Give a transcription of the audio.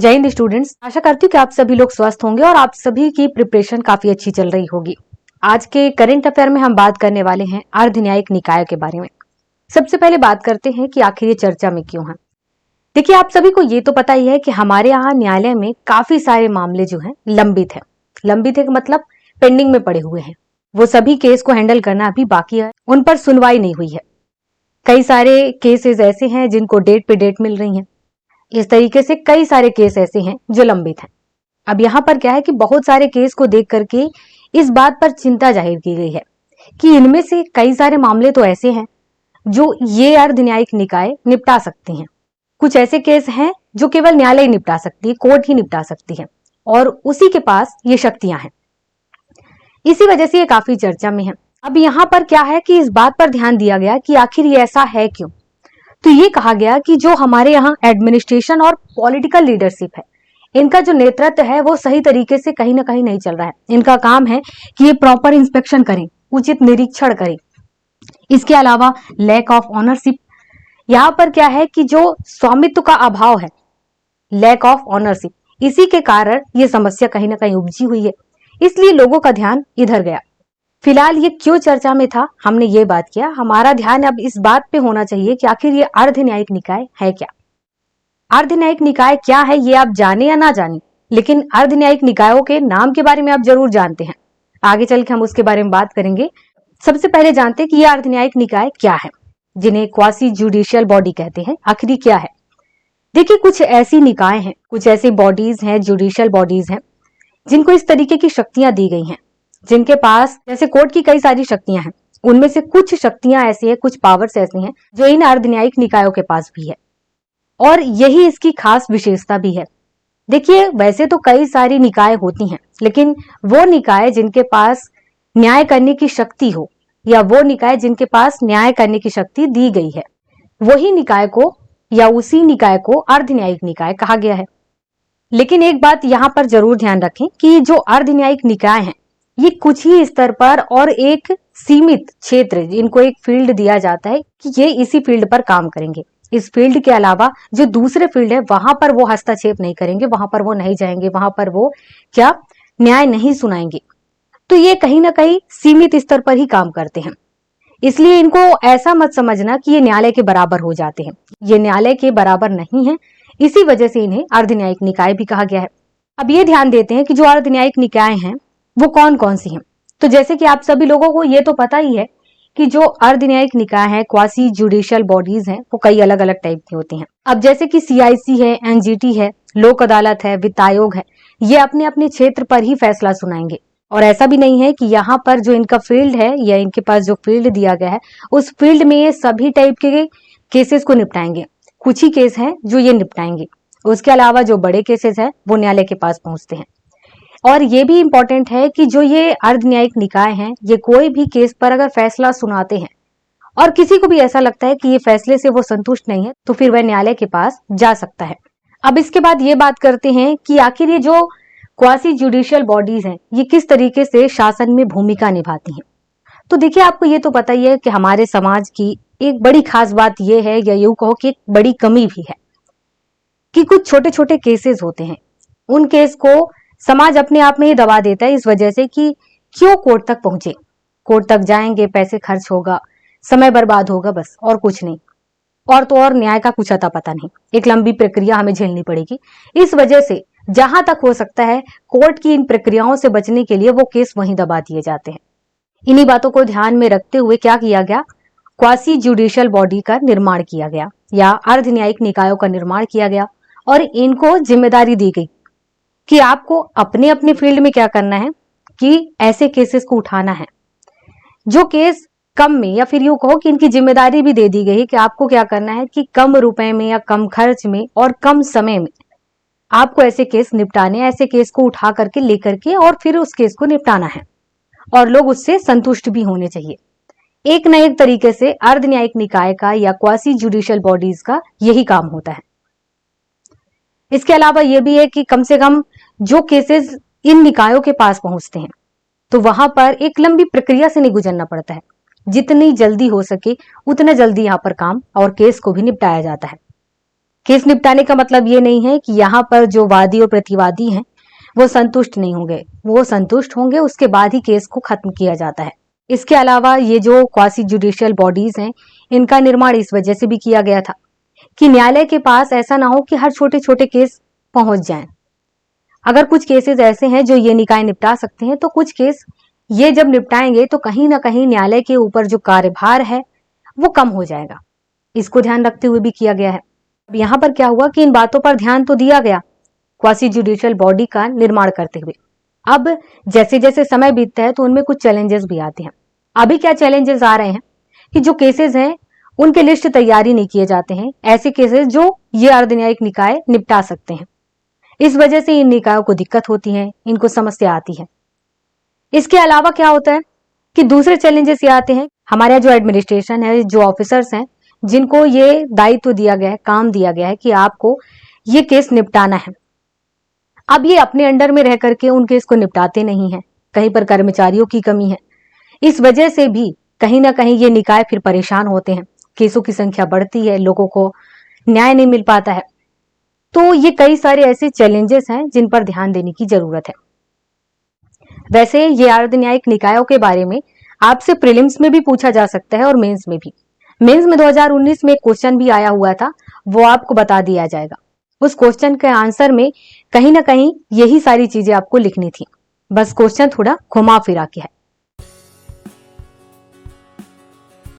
जय हिंद स्टूडेंट्स, आशा करती हूँ कि आप सभी लोग स्वस्थ होंगे और आप सभी की प्रिपरेशन काफी अच्छी चल रही होगी। आज के करंट अफेयर में हम बात करने वाले हैं अर्ध न्यायिक निकाय के बारे में। सबसे पहले बात करते हैं कि आखिर ये चर्चा में क्यों है। देखिए, आप सभी को ये तो पता ही है कि हमारे यहाँ न्यायालय में काफी सारे मामले जो हैं लंबित है। लंबित है मतलब पेंडिंग में पड़े हुए हैं। वो सभी केस को हैंडल करना अभी बाकी है, उन पर सुनवाई नहीं हुई है। कई सारे केसेस ऐसे हैं जिनको डेट पे डेट मिल रही है। इस तरीके से कई सारे केस ऐसे हैं जो लंबित हैं। अब यहाँ पर क्या है कि बहुत सारे केस को देख करके इस बात पर चिंता जाहिर की गई है कि इनमें से कई सारे मामले तो ऐसे हैं जो ये अर्ध न्यायिक निकाय निपटा सकते हैं। कुछ ऐसे केस हैं जो केवल न्यायालय निपटा सकती है, कोर्ट ही निपटा सकती है और उसी के पास ये शक्तियां हैं। इसी वजह से ये काफी चर्चा में है। अब यहाँ पर क्या है कि इस बात पर ध्यान दिया गया कि आखिर ये ऐसा है क्यों। तो ये कहा गया कि जो हमारे यहाँ एडमिनिस्ट्रेशन और पॉलिटिकल लीडरशिप है, इनका जो नेतृत्व है वो सही तरीके से कहीं ना कहीं नहीं चल रहा है। इनका काम है कि ये प्रॉपर इंस्पेक्शन करें, उचित निरीक्षण करें। इसके अलावा लैक ऑफ ऑनरशिप, यहाँ पर क्या है कि जो स्वामित्व का अभाव है, लैक ऑफ ऑनरशिप, इसी के कारण ये समस्या कहीं ना कहीं उपजी हुई है। इसलिए लोगों का ध्यान इधर गया। फिलहाल ये क्यों चर्चा में था, हमने ये बात किया। हमारा ध्यान अब इस बात पे होना चाहिए कि आखिर ये अर्ध न्यायिक निकाय है क्या। अर्ध न्यायिक निकाय क्या है ये आप जाने या ना जाने, लेकिन अर्ध न्यायिक निकायों के नाम के बारे में आप जरूर जानते हैं। आगे चल के हम उसके बारे में बात करेंगे। सबसे पहले जानते हैं कि ये अर्ध न्यायिक निकाय क्या है, जिन्हें क्वासी जुडिशियल बॉडी कहते हैं। आखिर क्या है? देखिए, कुछ ऐसी निकाय हैं, कुछ ऐसी बॉडीज हैं, जुडिशियल बॉडीज हैं, जिनको इस तरीके की शक्तियां दी गई हैं, जिनके पास जैसे कोर्ट की कई सारी शक्तियां हैं, उनमें से कुछ शक्तियां ऐसी है, कुछ पावर्स ऐसी हैं जो इन अर्ध न्यायिक निकायों के पास भी है और यही इसकी खास विशेषता भी है। देखिए, वैसे तो कई सारी निकाय होती हैं, लेकिन वो निकाय जिनके पास न्याय करने की शक्ति हो या वो निकाय जिनके पास न्याय करने की शक्ति दी गई है, वही निकाय को या उसी निकाय को अर्ध न्यायिक निकाय कहा गया है। लेकिन एक बात यहां पर जरूर ध्यान रखें कि जो अर्ध न्यायिक निकाय हैं, ये कुछ ही स्तर पर और एक सीमित क्षेत्र, इनको एक फील्ड दिया जाता है कि ये इसी फील्ड पर काम करेंगे। इस फील्ड के अलावा जो दूसरे फील्ड है वहां पर वो हस्तक्षेप नहीं करेंगे, वहां पर वो नहीं जाएंगे, वहां पर वो क्या न्याय नहीं सुनाएंगे। तो ये कहीं ना कहीं सीमित स्तर पर ही काम करते हैं। इसलिए इनको ऐसा मत समझना कि ये न्यायालय के बराबर हो जाते हैं। ये न्यायालय के बराबर नहीं है, इसी वजह से इन्हें अर्ध न्यायिक निकाय भी कहा गया है। अब ये ध्यान देते हैं कि जो अर्ध न्यायिक निकाय हैं वो कौन कौन सी हैं। तो जैसे कि आप सभी लोगों को ये तो पता ही है कि जो अर्ध न्यायिक निकाय है, क्वासी जुडिशियल बॉडीज हैं, वो कई अलग अलग टाइप की होती हैं। अब जैसे कि सीआईसी है, एनजीटी है, लोक अदालत है, वित्त आयोग है, ये अपने अपने क्षेत्र पर ही फैसला सुनाएंगे। और ऐसा भी नहीं है कि यहाँ पर जो इनका फील्ड है या इनके पास जो फील्ड दिया गया है उस फील्ड में ये सभी टाइप के केसेस को निपटाएंगे। कुछ ही केस हैं जो ये निपटाएंगे, उसके अलावा जो बड़े केसेस हैं वो न्यायालय के पास पहुंचते हैं। और ये भी इंपॉर्टेंट है कि जो ये अर्ध न्यायिक निकाय हैं, ये कोई भी केस पर अगर फैसला सुनाते हैं और किसी को भी ऐसा लगता है कि ये फैसले से वो संतुष्ट नहीं है, तो फिर वह न्यायालय के पास जा सकता है। अब इसके बाद ये बात करते हैं कि आखिर ये जो क्वासी जुडिशियल बॉडीज हैं, ये किस तरीके से शासन में भूमिका निभाती हैं। तो देखिए, आपको ये तो पता ही है कि हमारे समाज की एक बड़ी खास बात यह है, या यूं कहो कि एक बड़ी कमी भी है, कि कुछ छोटे छोटे केसेस होते हैं, उन केस को समाज अपने आप में ही दबा देता है, इस वजह से कि क्यों कोर्ट तक पहुंचे, कोर्ट तक जाएंगे, पैसे खर्च होगा, समय बर्बाद होगा, बस और कुछ नहीं। और तो और न्याय का कुछ अता पता नहीं, एक लंबी प्रक्रिया हमें झेलनी पड़ेगी। इस वजह से जहां तक हो सकता है कोर्ट की इन प्रक्रियाओं से बचने के लिए वो केस वहीं दबा दिए जाते हैं। इन्हीं बातों को ध्यान में रखते हुए क्या किया गया, क्वासी जुडिशियल बॉडी का निर्माण किया गया या अर्ध न्यायिक निकायों का निर्माण किया गया और इनको जिम्मेदारी दी गई कि आपको अपने अपने फील्ड में क्या करना है, कि ऐसे केसेस को उठाना है जो केस कम में, या फिर यूं कहो कि इनकी जिम्मेदारी भी दे दी गई है कि आपको क्या करना है कि कम रुपए में या कम खर्च में और कम समय में आपको ऐसे केस निपटाने, ऐसे केस को उठा करके लेकर के और फिर उस केस को निपटाना है और लोग उससे संतुष्ट भी होने चाहिए। एक न एक तरीके से अर्ध न्यायिक निकाय का या क्वासी जुडिशियल बॉडीज का यही काम होता है। इसके अलावा यह भी है कि कम से कम जो केसेस इन निकायों के पास पहुंचते हैं तो वहां पर एक लंबी प्रक्रिया से नहीं गुजरना पड़ता है। जितनी जल्दी हो सके उतना जल्दी यहाँ पर काम और केस को भी निपटाया जाता है। केस निपटाने का मतलब ये नहीं है कि यहाँ पर जो वादी और प्रतिवादी हैं वो संतुष्ट नहीं होंगे, वो संतुष्ट होंगे, उसके बाद ही केस को खत्म किया जाता है। इसके अलावा ये जो क्वासी जुडिशियल बॉडीज हैं, इनका निर्माण इस वजह से भी किया गया था कि न्यायालय के पास ऐसा ना हो कि हर छोटे छोटे केस पहुंच जाएं। अगर कुछ केसेस ऐसे हैं जो ये निकाय निपटा सकते हैं, तो कुछ केस ये जब निपटाएंगे तो कहीं ना कहीं न्यायालय के ऊपर जो कार्यभार है वो कम हो जाएगा। इसको ध्यान रखते हुए भी किया गया है। अब यहाँ पर क्या हुआ कि इन बातों पर ध्यान तो दिया गया क्वासी जुडिशियल बॉडी का निर्माण करते हुए। अब जैसे जैसे समय बीतता है तो उनमें कुछ चैलेंजेस भी आते हैं। अभी क्या चैलेंजेस आ रहे हैं कि जो केसेस हैं उनके लिस्ट तैयारी नहीं किए जाते हैं, ऐसे केसेस जो ये अर्धन्यायिक निकाय निपटा सकते हैं। इस वजह से इन निकायों को दिक्कत होती है, इनको समस्या आती है। इसके अलावा क्या होता है कि दूसरे चैलेंजेस ये आते हैं, हमारे जो एडमिनिस्ट्रेशन है, जो ऑफिसर्स हैं, जिनको ये दायित्व दिया गया है, काम दिया गया है कि आपको ये केस निपटाना है, अब ये अपने अंडर में रह करके उन केस को निपटाते नहीं है। कहीं पर कर्मचारियों की कमी है, इस वजह से भी कहीं ना कहीं ये निकाय फिर परेशान होते हैं। केसों की संख्या बढ़ती है, लोगों को न्याय नहीं मिल पाता है। तो ये कई सारे ऐसे चैलेंजेस हैं जिन पर ध्यान देने की जरूरत है। वैसे ये अर्धन्यायिक निकायों के बारे में आपसे प्रीलिम्स में भी पूछा जा सकता है और मेंस में भी। मेंस में 2019 में एक क्वेश्चन भी आया हुआ था, वो आपको बता दिया जाएगा। उस क्वेश्चन के आंसर में कहीं ना कहीं यही सारी चीजें आपको लिखनी थी, बस क्वेश्चन थोड़ा घुमा फिरा के है।